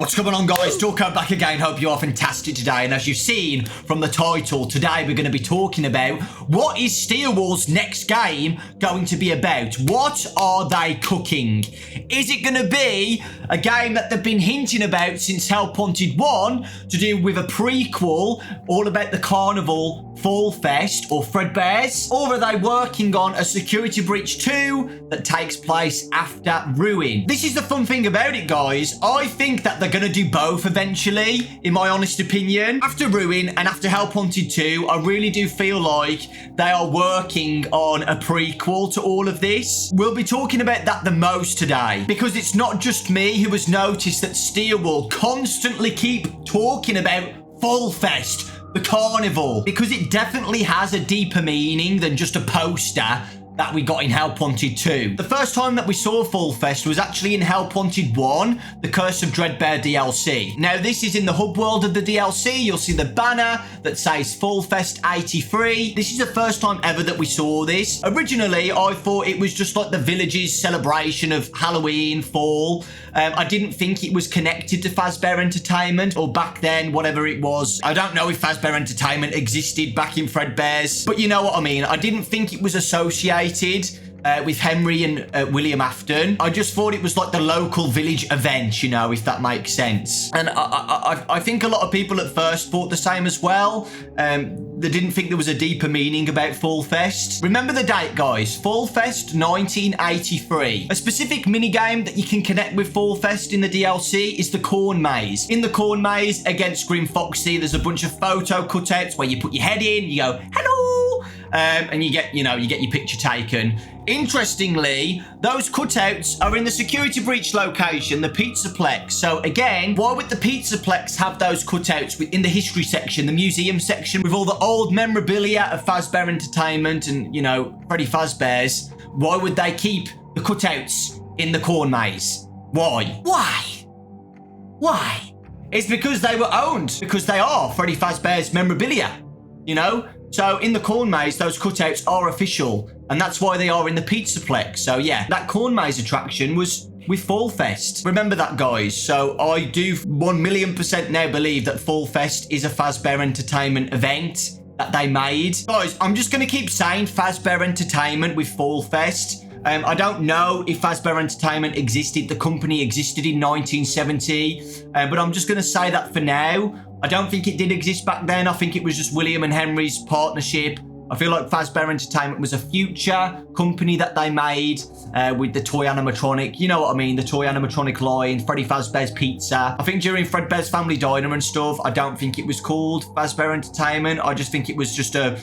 What's going on, guys? Dawko back again. Hope you are fantastic today. And as you've seen from the title, today we're going to be talking about what is Steelwall's next game going to be about? What are they cooking? Is it going to be a game that they've been hinting about since Help Wanted 1 to do with a prequel all about the Carnival, Fallfest or Fredbear's? Or are they working on a Security Breach 2 that takes place after Ruin? This is the fun thing about it, guys. I think that they're going to do both eventually, in my honest opinion. After Ruin and after Help Wanted 2, I really do feel like they are working on a prequel to all of this. We'll be talking about that the most today, because it's not just me who has noticed that Steelwall constantly keep talking about Fallfest, the Carnival, because it definitely has a deeper meaning than just a poster that we got in Help Wanted 2. The first time that we saw Fallfest was actually in Help Wanted 1, the Curse of Dreadbear DLC. Now, this is in the hub world of the DLC. You'll see the banner that says Fallfest 83. This is the first time ever that we saw this. Originally, I thought it was just like the village's celebration of Halloween, fall. I didn't think it was connected to Fazbear Entertainment, or back then, whatever it was. I don't know if Fazbear Entertainment existed back in Fredbear's, but you know what I mean. I didn't think it was associated with Henry and William Afton. I just thought it was like the local village event, you know, if that makes sense. And I think a lot of people at first thought the same as well. They didn't think there was a deeper meaning about Fallfest. Remember the date, guys. Fallfest 1983. A specific minigame that you can connect with Fallfest in the DLC is the Corn Maze. In the Corn Maze against Grim Foxy, there's a bunch of photo cutouts where you put your head in, you go, hello, and you get your picture taken. Interestingly, those cutouts are in the Security Breach location, the Pizzaplex. So again, why would the Pizzaplex have those cutouts in the history section, the museum section, with all the old memorabilia of Fazbear Entertainment and, you know, Freddy Fazbear's? Why would they keep the cutouts in the Corn Maze? Why? Why? It's because they were owned, because they are Freddy Fazbear's memorabilia, you know? So in the Corn Maze, those cutouts are official, and that's why they are in the Pizzaplex. So yeah, that Corn Maze attraction was with Fallfest. Remember that, guys. So I do 1,000,000% now believe that Fallfest is a Fazbear Entertainment event that they made. Guys, I'm just going to keep saying Fazbear Entertainment with Fallfest. I don't know if Fazbear Entertainment existed. The company existed in 1970, but I'm just going to say that for now. I don't think it did exist back then. I think it was just William and Henry's partnership. I feel like Fazbear Entertainment was a future company that they made with the toy animatronic. You know what I mean? The toy animatronic line, Freddy Fazbear's Pizza. I think during Fredbear's Family Diner and stuff, I don't think it was called Fazbear Entertainment. I just think it was just a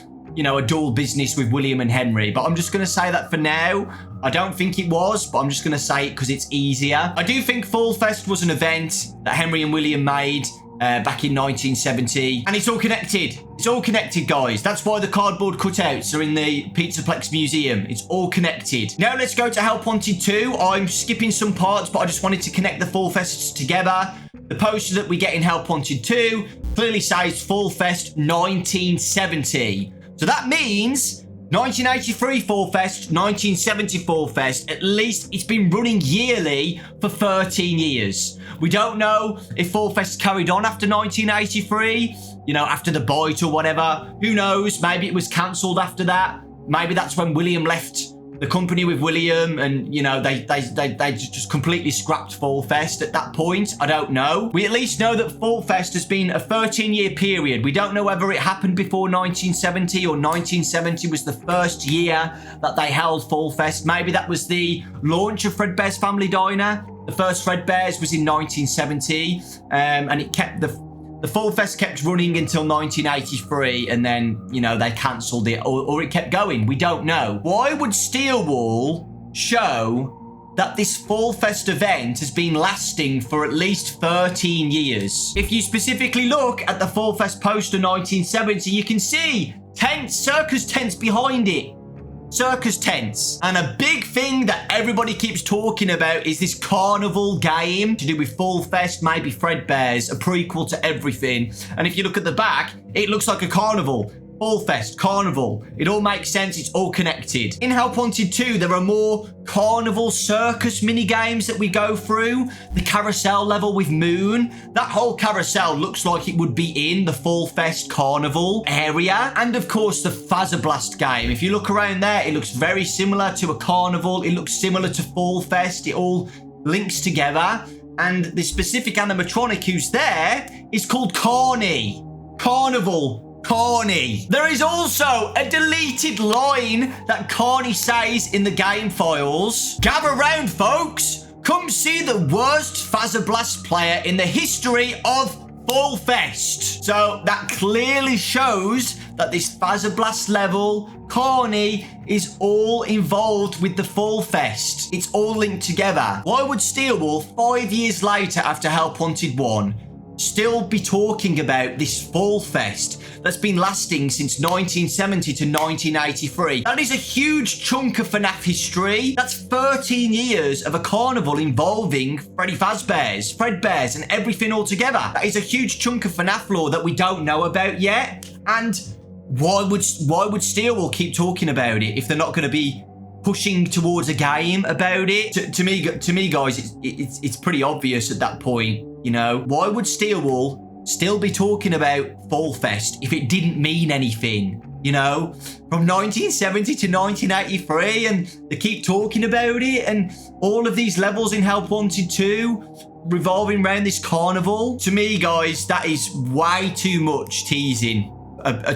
dual business with William and Henry. But I'm just going to say that for now. I don't think it was, but I'm just going to say it because it's easier. I do think Fallfest was an event that Henry and William made back in 1970, and it's all connected. It's all connected, guys. That's why the cardboard cutouts are in the Pizzaplex Museum. It's all connected. Now let's go to Help Wanted 2. I'm skipping some parts, but I just wanted to connect the Fallfests together. The poster that we get in Help Wanted 2 clearly says Fallfest 1970. So that means 1983 Fallfest, 1970 Fallfest. At least it's been running yearly for 13 years. We don't know if Fallfest carried on after 1983, you know, after the Bite or whatever. Who knows? Maybe it was cancelled after that. Maybe that's when William left the company with William, and, you know, they just completely scrapped Fallfest at that point. I don't know. We at least know that Fallfest has been a 13-year period. We don't know whether it happened before 1970 or 1970 was the first year that they held Fallfest. Maybe that was the launch of Fredbear's Family Diner. The first Fredbear's was in 1970, and it kept the Fallfest kept running until 1983, and then, you know, they cancelled it, or it kept going. We don't know. Why would Steelwall show that this Fallfest event has been lasting for at least 13 years? If you specifically look at the Fallfest poster 1970, you can see tents, circus tents behind it. Circus tents. And a big thing that everybody keeps talking about is this Carnival game to do with Fallfest, maybe Fredbear's, a prequel to everything. And if you look at the back, it looks like a carnival. Fallfest, Carnival. It all makes sense. It's all connected. In Help Wanted 2, there are more Carnival circus mini games that we go through. The carousel level with Moon. That whole carousel looks like it would be in the Fallfest Carnival area. And of course, the Fazzablast game. If you look around there, it looks very similar to a Carnival. It looks similar to Fallfest. It all links together. And the specific animatronic who's there is called Carney. Carnival. Carney. There is also a deleted line that Carney says in the game files. Gather round, folks. Come see the worst Fazzablast player in the history of Fallfest. So that clearly shows that this Fazzablast level, Carney, is all involved with the Fallfest. It's all linked together. Why would Steelwolf, 5 years later after Help Wanted 1, still be talking about this Fallfest that's been lasting since 1970 to 1983? That is a huge chunk of FNAF history. That's 13 years of a carnival involving Freddy Fazbear's, Fredbear's, and everything all together. That is a huge chunk of FNAF lore that we don't know about yet. And why would Steelwolf keep talking about it if they're not going to be pushing towards a game about it? To me, guys, it's pretty obvious at that point. You know, why would Steelwolf still be talking about Fallfest if it didn't mean anything? You know, from 1970 to 1983, and they keep talking about it, and all of these levels in Help Wanted 2 revolving around this carnival. To me, guys, that is way too much teasing.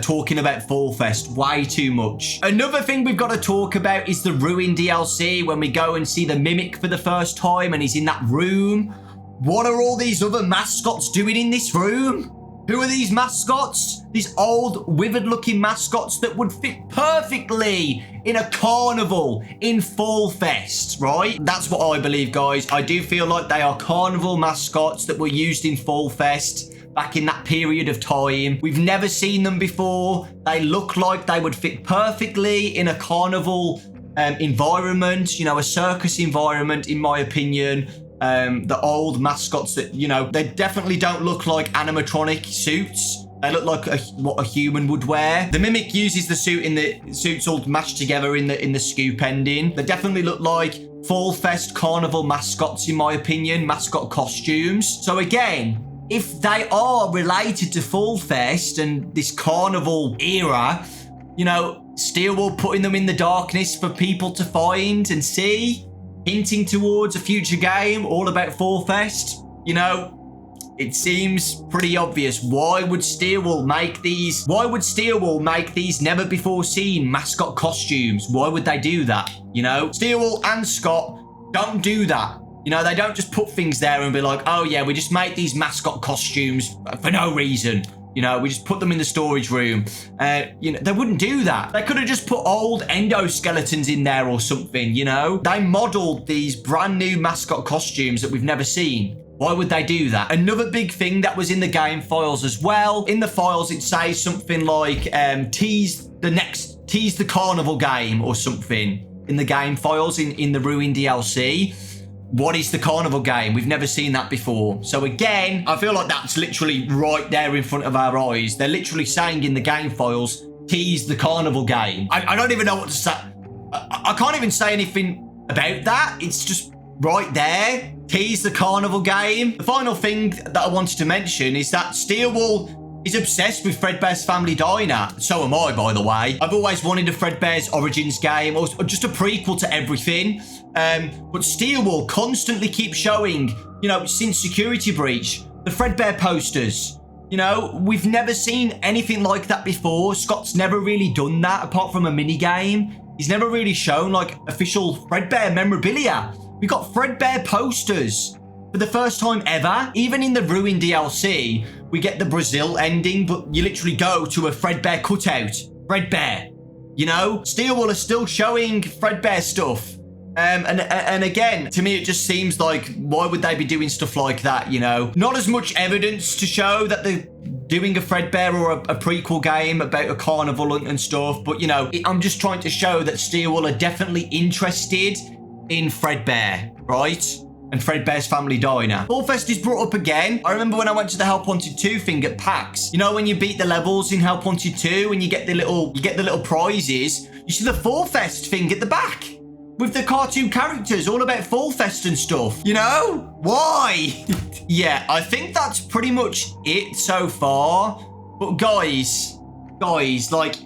Talking about Fallfest, way too much. Another thing we've got to talk about is the Ruin DLC, when we go and see the Mimic for the first time and he's in that room. What are all these other mascots doing in this room? Who are these mascots? These old, withered-looking mascots that would fit perfectly in a carnival in Fallfest, right? That's what I believe, guys. I do feel like they are carnival mascots that were used in Fallfest back in that period of time. We've never seen them before. They look like they would fit perfectly in a carnival environment, you know, a circus environment, in my opinion. The old mascots that, you know, they definitely don't look like animatronic suits. They look like what a human would wear. The Mimic uses the suits all mashed together in the scoop ending. They definitely look like Fallfest carnival mascots, in my opinion, Mascot Costumes. So again, if they are related to Fallfest and this carnival era, you know, Steelwolf putting them in the darkness for people to find and see, hinting towards a future game all about Fallfest, you know, it seems pretty obvious. Why would Steelwolf make these? Why would Steelwolf make these never before seen mascot costumes? Why would they do that? You know, Steelwolf and Scott don't do that. You know, they don't just put things there and be like, oh yeah, we just make these mascot costumes for no reason. You know, we just put them in the storage room. You know, they wouldn't do that. They could have just put old endoskeletons in there or something, you know? They modeled these brand new mascot costumes that we've never seen. Why would they do that? Another big thing that was in the game files as well. In the files, it says something like, tease the carnival game or something in the game files in the Ruin DLC. What is the carnival game? We've never seen that before. So again, I feel like that's literally right there in front of our eyes. They're literally saying in the game files, tease the carnival game. I don't even know what to say. I can't even say anything about that. It's just right there. Tease the carnival game. The final thing that I wanted to mention is that Steelwolf is obsessed with Fredbear's Family Diner. So am I, by the way. I've always wanted a Fredbear's Origins game, or just a prequel to everything. But Steelwolf constantly keeps showing, you know, since Security Breach, the Fredbear posters. You know, we've never seen anything like that before. Scott's never really done that, apart from a mini game. He's never really shown, like, official Fredbear memorabilia. We got Fredbear posters for the first time ever. Even in the Ruin DLC, we get the Brazil ending, but you literally go to a Fredbear cutout. Fredbear. You know? Steelwolf are still showing Fredbear stuff. And again, to me, it just seems like, why would they be doing stuff like that, you know? Not as much evidence to show that they're doing a Fredbear or a prequel game about a carnival and stuff, but, you know, I'm just trying to show that Steelwolf are definitely interested in Fredbear, right? and Fredbear's Family Diner. Fallfest is brought up again. I remember when I went to the Help Wanted 2 thing at PAX. You know, when you beat the levels in Help Wanted 2 and you get the little prizes, you see the Fallfest thing at the back with the cartoon characters all about Fallfest and stuff. You know? Why? Yeah, I think that's pretty much it so far. But guys, like,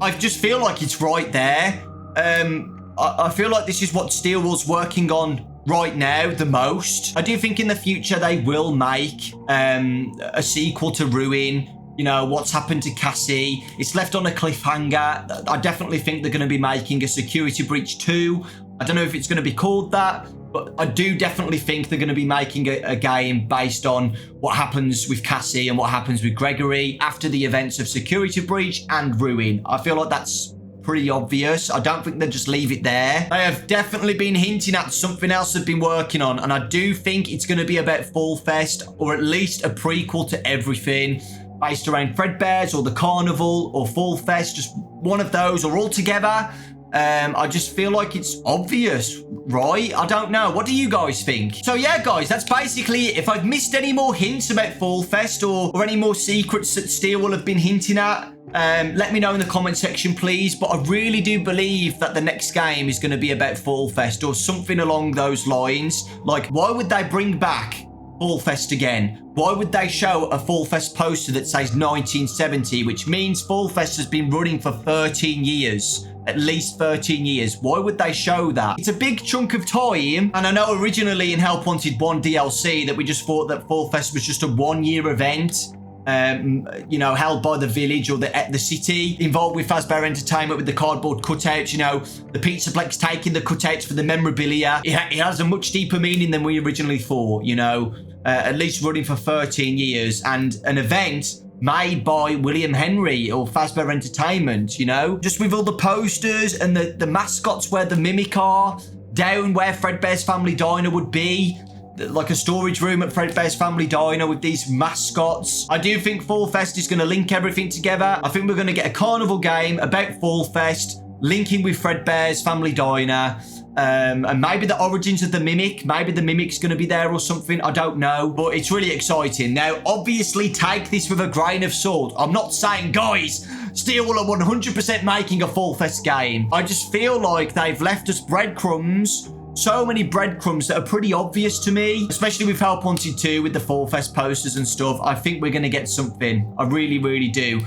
I just feel like it's right there. I feel like this is what Steelwool's working on right now the most. I do think in the future they will make a sequel to Ruin. You know, what's happened to Cassie. It's left on a cliffhanger. I definitely think they're going to be making a Security Breach 2. I don't know if it's going to be called that, but I do definitely think they're going to be making a game based on what happens with Cassie and what happens with Gregory after the events of Security Breach and Ruin. I feel like that's pretty obvious. I don't think they'll just leave it there. They have definitely been hinting at something else they've been working on, and I do think it's going to be about Fallfest, or at least a prequel to everything based around Fredbear's or the Carnival or Fallfest, just one of those or all together. I just feel like it's obvious, right? I don't know. What do you guys think? So yeah, guys, that's basically it. If I've missed any more hints about Fallfest or any more secrets that Steelwool have been hinting at, let me know in the comment section, please. But I really do believe that the next game is going to be about Fallfest or something along those lines. Like, why would they bring back Fallfest again? Why would they show a Fallfest poster that says 1970, which means Fallfest has been running for 13 years? At least 13 years. Why would they show that? It's a big chunk of time. And I know originally in Help Wanted 1 DLC that we just thought that Fallfest was just a one-year event. You know, held by the village or the city, involved with Fazbear Entertainment with the cardboard cutouts, you know, the Pizzaplex taking the cutouts for the memorabilia. It has a much deeper meaning than we originally thought, you know, at least running for 13 years and an event made by William Henry or Fazbear Entertainment, you know, just with all the posters and the mascots where the Mimic are, down where Fredbear's Family Diner would be, like a storage room at Fredbear's Family Diner with these mascots. I do think Fallfest is going to link everything together. I think we're going to get a Carnival game about Fallfest, linking with Fredbear's Family Diner. And maybe the origins of the Mimic. Maybe the Mimic's going to be there or something. I don't know. But it's really exciting. Now, obviously, take this with a grain of salt. I'm not saying, guys, Steelwool are 100% making a Fallfest game. I just feel like they've left us breadcrumbs. So many breadcrumbs that are pretty obvious to me, especially with Help Wanted 2 with the Fallfest posters and stuff. I think we're going to get something. I really, really do.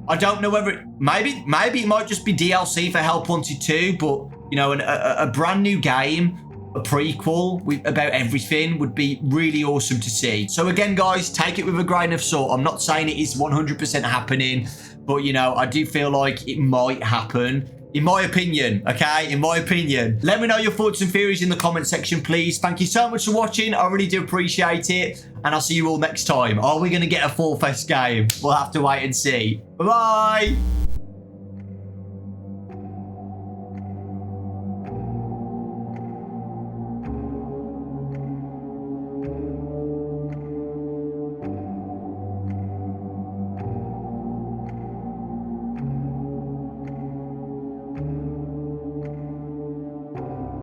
I don't know whether maybe it might just be DLC for Help Wanted 2, but, you know, a brand new game, a prequel about everything would be really awesome to see. So again, guys, take it with a grain of salt. I'm not saying it is 100% happening, but, you know, I do feel like it might happen. In my opinion, okay? In my opinion. Let me know your thoughts and theories in the comment section, please. Thank you so much for watching. I really do appreciate it. And I'll see you all next time. Are we going to get a Fallfest game? We'll have to wait and see. Bye-bye.